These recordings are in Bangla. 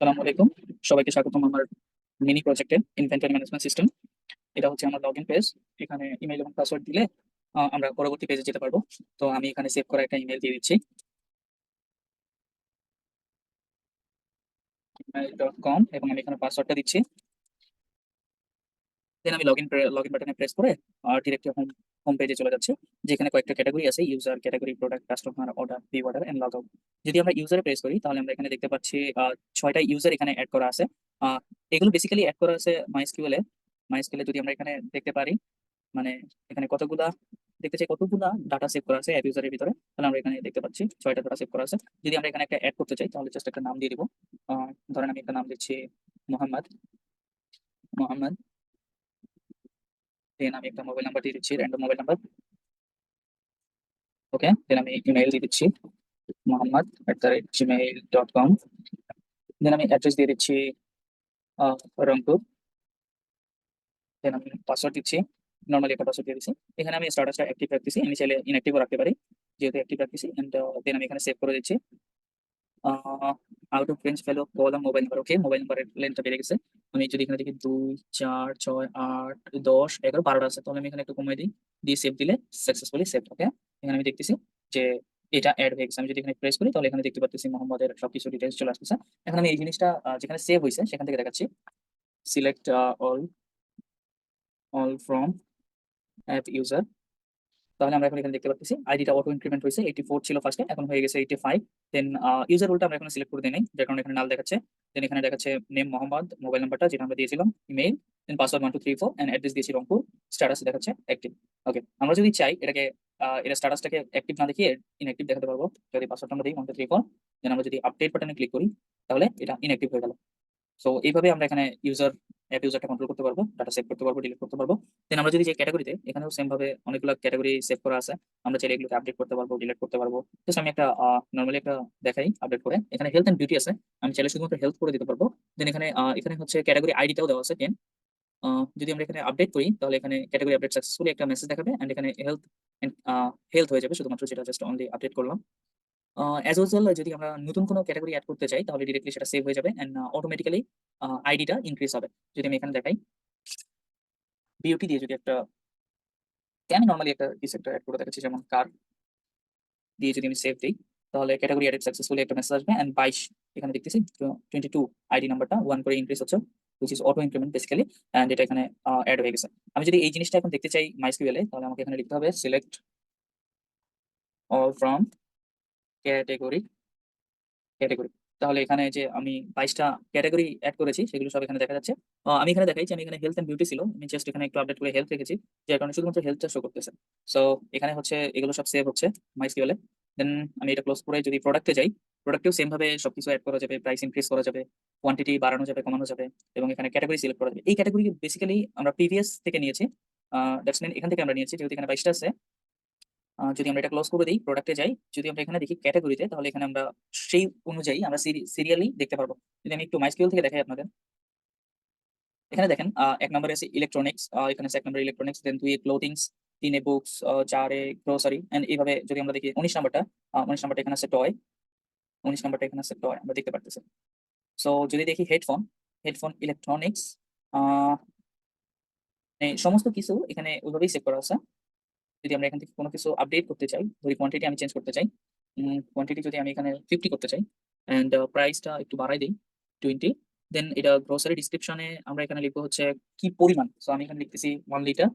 আসসালামু আলাইকুম। সবাইকে স্বাগতম আমার মিনি প্রজেক্টে ইনভেন্টরি ম্যানেজমেন্ট সিস্টেম। এটা হচ্ছে আমার লগইন পেজ। এখানে ইমেইল এবং পাসওয়ার্ড দিলে আমরা পরবর্তী পেজে যেতে পারবো। তো আমি এখানে সেভ করা একটা ইমেইল দিয়ে দিচ্ছি, gmail.com, এবং আমি এখানে পাসওয়ার্ডটা দিচ্ছি। দেন আমি লগইন বাটনে প্রেস করে ডিরেক্টলি হোম পেজে চলে যাচ্ছে, যেখানে কয়েকটা ক্যাটাগরি আছে: user, category, product, customer, order, pre order and log out. যদি আমরা ইউজারে প্রেস করি তাহলে আমরা এখানে দেখতে পাচ্ছি 6টা ইউজার এখানে অ্যাড করা আছে। এগুলো বেসিক্যালি অ্যাড করা আছে মাইএসকিউএল এ। যদি আমরা এখানে দেখতে পারি, মানে এখানে কতগুলা দেখতে চাই, কতগুলা ডাটা সেভ করা আছে অ্যাপ ইউজারের ভিতরে, তাহলে আমরা এখানে দেখতে পাচ্ছি 6টা ডাটা সেভ করা আছে। যদি আমরা এখানে একটা অ্যাড করতে চাই তাহলে জাস্ট একটা নাম দিয়ে দিব। ধরেন আমি একটা নাম দিচ্ছি মোহাম্মদ মোহাম্মদ। দেন আমি একটা মোবাইল নাম্বার দিয়ে দিচ্ছি, র্যান্ডম মোবাইল নাম্বার। ওকে, দেন আমি ইমেইল দিয়ে দিচ্ছি mohammad@gmail.com। দেন আমি অ্যাড্রেস দিয়ে দিচ্ছি রংপুর। দেন আমি পাসওয়ার্ড দিচ্ছি, নর্মালি একটা পাসওয়ার্ড দিয়ে দিচ্ছি। এখানে আমি স্ট্যাটাসটা অ্যাক্টিভ রাখতেছি, আমি চাইলে ইনঅ্যাক্টিভও রাখতে পারি, যেহেতু অ্যাক্টিভ রাখতেছি। এন্ড দেন আমি এখানে সেভ করে দিচ্ছি। Out of range fellow column mobile number. Okay, mobile নাম্বারের লেন্থটা বেড়ে গেছে। আমি যদি এখানে দেখি 2, 4, 6, 8, 10, 11, 12টা আছে, তাহলে আমি এখানে একটু কমিয়ে দিই, দিয়ে সেভ দিলে সাকসেসফুলি সেভ। ওকে, এখানে আমি দেখতেছি যে এটা অ্যাড হয়ে গেছে। আমি যদি এখানে প্রেস করি তাহলে এখানে দেখতে পাচ্ছি মোহাম্মদের সবকিছু ডিটেলস চলে আসতেছে। এখন আমি এই জিনিসটা যেখানে সেভ হয়েছে সেখান থেকে দেখাচ্ছি। Select all all from app user. তাহলে আমরা এখন এখানে দেখতে পাচ্ছি আইডিটা অটো ইনক্রিমেন্ট হয়েছে। 84 ছিল ফার্স্টে, এখন হয়ে গেছে 85। দেন ইউজার রোলটা আমরা এখানে সিলেক্ট করে দিই নাই, যার কারণে এখানে নাল দেখাচ্ছে। দেন এখানে দেখাচ্ছে নেম মোহাম্মদ, মোবাইল নাম্বারটা যেটা আমরা দিয়েছিলাম, email, then password 1 2 3 4 and address দিয়েছি রংপুর। স্ট্যাটাস দেখাচ্ছে অ্যাক্টিভ। ওকে, আমরা যদি চাই এটাকে এটা স্ট্যাটাসটাকে অ্যাক্টিভ না দেখিয়ে ইনঅ্যাক্টিভ দেখাতে পারবো। যদি পাসওয়ার্ডটা আমরা দিই 1 2 3 4, দেন আমরা যদি আপডেট বাটনে ক্লিক করি তাহলে এটা ইনঅ্যাক্টিভ হয়ে গেল। সো এইভাবে আমরা এখানে অ্যাপ ইউজারটা কন্ট্রোল করতে পারবো, ডাটা সেভ করতে পারবো, ডিলিট করতে পারবো। দেন আমরা যদি যে ক্যাটাগরিতে, এখানেও সেম ভাবে অনেকগুলো ক্যাটাগরি সেভ করা আছে, আমরা চাইলে এগুলোকে আপডেট করতে পারবো, ডিলিট করতে পারবো। জাস্ট আমি একটা নরমালি একটা দেখাই আপডেট করে। এখানে হেলথ এন্ড বিউটি আছে, আমি চাইলে শুধুমাত্র হেলথ করে দিতে পারবো। দেন এখানে হচ্ছে ক্যাটাগরি আইডিটাও দেওয়া আছে 10। যদি আমরা এখানে আপডেট করি তাহলে এখানে ক্যাটাগরি আপডেট সাকসেসফুলি একটা মেসেজ দেখাবে, এন্ড এখানে হেলথ হয়ে যাবে শুধুমাত্র, যেটা জাস্ট অনলি আপডেট করলাম। অ্যাজ ইউজুয়াল যদি আমরা নতুন কোনো ক্যাটাগরি এড করতে চাই তাহলে ডিরেক্টলি সেটা সেভ হয়ে যাবে এন্ড অটোমেটিক্যালি আইডিটা ইনক্রিজ হবে। যদি আমি এখানে দেখাই বিউটি দিয়ে, যদি একটা আমি নরমালি একটা কিছু একটা এড করে দেখাচ্ছি, যেমন কার দিয়ে যদি আমি সেভ দিই তাহলে ক্যাটাগরি এডেড সাকসেসফুলি একটা মেসেজ আসবে। এন্ড 22 এখানে দেখতেছি 22 আইডি নাম্বারটা 1 করে ইনক্রিজ হচ্ছে, which is auto increment basically. And এটা এখানে অ্যাড হয়ে গেছে। আমি যদি এই জিনিসটা এখন দেখতে চাই মাইস্কিউএল এ, তাহলে আমাকে এখানে লিখতে হবে select all from category category. তাহলে এখানে যে আমি 22টা ক্যাটাগরি এড করেছি সেগুলো সব এখানে দেখা যাচ্ছে। আমি এখানে দেখাই যে আমি এখানে হেলথ এন্ড বিউটি ছিল, আমি জাস্ট এখানে একটু আপডেট করে হেলথ রেখেছি, যার কারণে শুধুমাত্র হেলথটা শো করতেছে। সো এখানে হচ্ছে এগুলো সব সেভ হচ্ছে মাইস্কিউএল এ। দেন আমি এটা ক্লোজ করে যদি প্রোডাক্টে যাই, প্রোডাক্টেও সেম ভাবে সবকিছু এড করা যাবে, প্রাইস ইনক্রিজ করা যাবে, কোয়ান্টিটি বাড়ানো যাবে, কমানো যাবে, এবং এখানে ক্যাটাগরি সিলেক্ট করা যাবে। এই ক্যাটাগরি বেসিক্যালি আমরা প্রিভিয়াস থেকে নিয়েছি, দ্যাটস মিন এখান থেকে আমরা নিয়েছি, যেহেতু এখানে 22টা আছে। যদি আমরা এটা ক্লোজ করে দিই, প্রোডাক্টে যাই, যদি আমরা এখানে দেখি ক্যাটাগরিতে, তাহলে এখানে আমরা সেই অনুযায়ী আমরা সিরিয়ালি দেখতে পারবো। যদি আমি একটু মাইস্কিউএল থেকে দেখাই আপনাদের, এখানে দেখেন 1 নম্বরে আছে ইলেকট্রনিক্স, এখানে আছে 1 নম্বরে ইলেকট্রনিক্স, দেন 2 এ ক্লোথিংস, 3 এ বুকস, 4 এ গ্রোসারি, এন্ড এইভাবে যদি আমরা দেখি 19 নাম্বারটা, 19 নাম্বারটা এখানে আছে টয়, 19 নাম্বারটা এখানে আছে টয়, আমরা দেখতে পারতেছি। সো যদি দেখি হেডফোন, হেডফোন ইলেকট্রনিক্স, সমস্ত কিছু এখানে ওইভাবেই সেভ করা আছে। যদি আমরা এখান থেকে কোনো কিছু আপডেট করতে চাই, ধরি কোয়ান্টিটি আমি চেঞ্জ করতে চাই, কোয়ান্টিটি যদি আমি এখানে 50 করতে চাই, এন্ড প্রাইসটা একটু বাড়াই দিই 20, দেন এটা গ্রোসারি ডিসক্রিপশনে আমরা এখানে লিখবো হচ্ছে কি পরিমাণ। সো আমি এখানে লিখতেছি 1 লিটার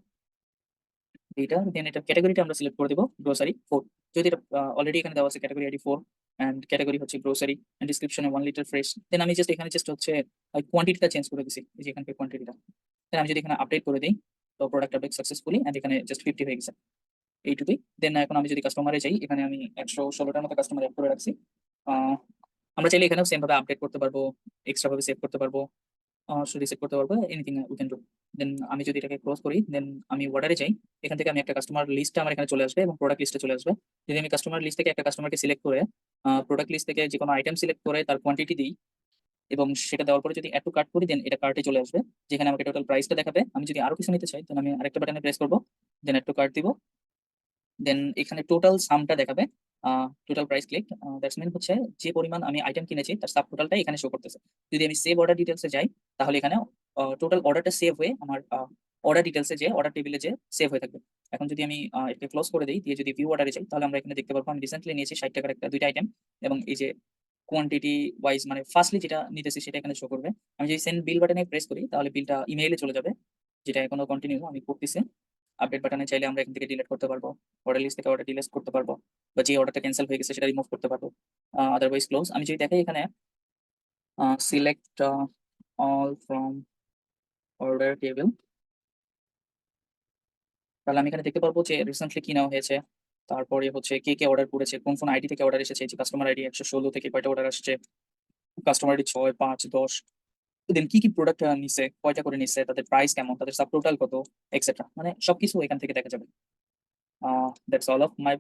লিটার। দেন এটা ক্যাটাগরিটা আমরা সিলেক্ট করে দেবো গ্রোসারি 4, যদি এটা অলরেডি এখানে দেওয়া আছে ক্যাটাগরি আইডি 4 এন্ড ক্যাটাগরি হচ্ছে গ্রোসারি, এন্ড ডিসক্রিপশনে 1 লিটার ফ্রেশ। দেন আমি জাস্ট এখানে জাস্ট হচ্ছে কোয়ান্টিটিটা চেঞ্জ করে দিছি, এই যে এখানকার কোয়ান্টিটিটা। দেন আমি যদি এখানে আপডেট করে দিই, তো প্রোডাক্ট আপডেট সাকসেসফুলি, এন্ড এখানে জাস্ট 50 হয়ে গেছে, এইটুকুই। দেন এখন আমি যদি কাস্টমারে যাই, এখানে আমি 116টার মতো কাস্টমার অ্যাড করে রাখছি। আহ, আমরা চাইলে এখানেও সেম ভাবে আপডেট করতে পারবো, এক্সট্রা ভাবে সেভ করতে পারবো, রিসেট করতে পারবো, এনিথিং উই ক্যান ডু। দেন আমি যদি এটাকে ক্লোজ করি, দেন আমি অর্ডারে যাই, এখান থেকে আমি একটা কাস্টমার লিস্টটা আমার এখানে চলে আসবে এবং প্রোডাক্ট লিস্টে চলে আসবে। যদি আমি কাস্টমার লিস্ট থেকে একটা কাস্টমারকে সিলেক্ট করে প্রোডাক্ট লিস্ট থেকে যে কোনো আইটেম সিলেক্ট করে তার কোয়ান্টিটি দিই, এবং সেটা দেওয়ার পরে যদি অ্যাড টু কার্ট করি, দেন এটা কার্টে চলে আসবে, যেখানে আমাকে টোটাল প্রাইসটা দেখাবে। আমি যদি আরো কিছু নিতে চাই, তাহলে আমি আরেকটা বাটনে প্রেস করবো, দেন অ্যাড টু কার্ট দিব, দেন এখানে টোটাল সামটা দেখাবে। Total price click, that's mean হচ্ছে যে পরিমাণ আমি আইটেম কিনেছি তার সাব টোটালটাই এখানে শো করতেছে। যদি আমি সেভ অর্ডার ডিটেইলস এ যাই তাহলে এখানে টোটাল অর্ডারটা সেভ হয়ে আমার অর্ডার ডিটেইলস এ যেয়ে অর্ডার টেবিলে যেয়ে সেভ হয়ে থাকবে। এখন যদি আমি এটাকে ক্লোজ করে দেই, দিয়ে যদি ভিউ অর্ডারে যাই তাহলে আমরা এখানে দেখতে পারবো আমি রিসেন্টলি নিয়েছি ৳৬০ একটা ২ টা আইটেম এবং এই যে কোয়ান্টিটি ওয়াইজ মানে ফার্স্টলি যেটা নিতেছি সেটা এখানে শো করবে। আমি যদি সেন্ড বিল বাটনে প্রেস করি তাহলে বিলটা ইমেইলে চলে যাবে। যেটা এখনো কন্টিনিউ আমি করতেছি। আপডেট বাটনে চাইলে আমরা এখান থেকে ডিলিট করতে পারবো। অর্ডার লিস্ট থেকে অর্ডার ডিলিট করতে পারবো। বা যে অর্ডারটা ক্যানসেল হয়ে গেছে সেটা রিমুভ করতে পারবো। Otherwise close. আমি যদি দেখাই এখানে select all from order table, তাহলে আমি এখানে দেখতে পারবো যে রিসেন্টলি কি নেওয়া হয়েছে। তারপরে হচ্ছে কে অর্ডার করেছে, কোন ফোন আইডি থেকে অর্ডার এসেছে। এই যে কাস্টমার আইডি ১১৬ থেকে কয়টা অর্ডার আসছে, কাস্টমার আইডি ৬, ৫, ১০, দেন কি প্রোডাক্ট নিছে, কয়টা করে নিছে, তাদের প্রাইস কেমন, তাদের সাবটোটাল কত এটসেট্রা। মানে সবকিছু এখান থেকে দেখা যাবে। That's all of my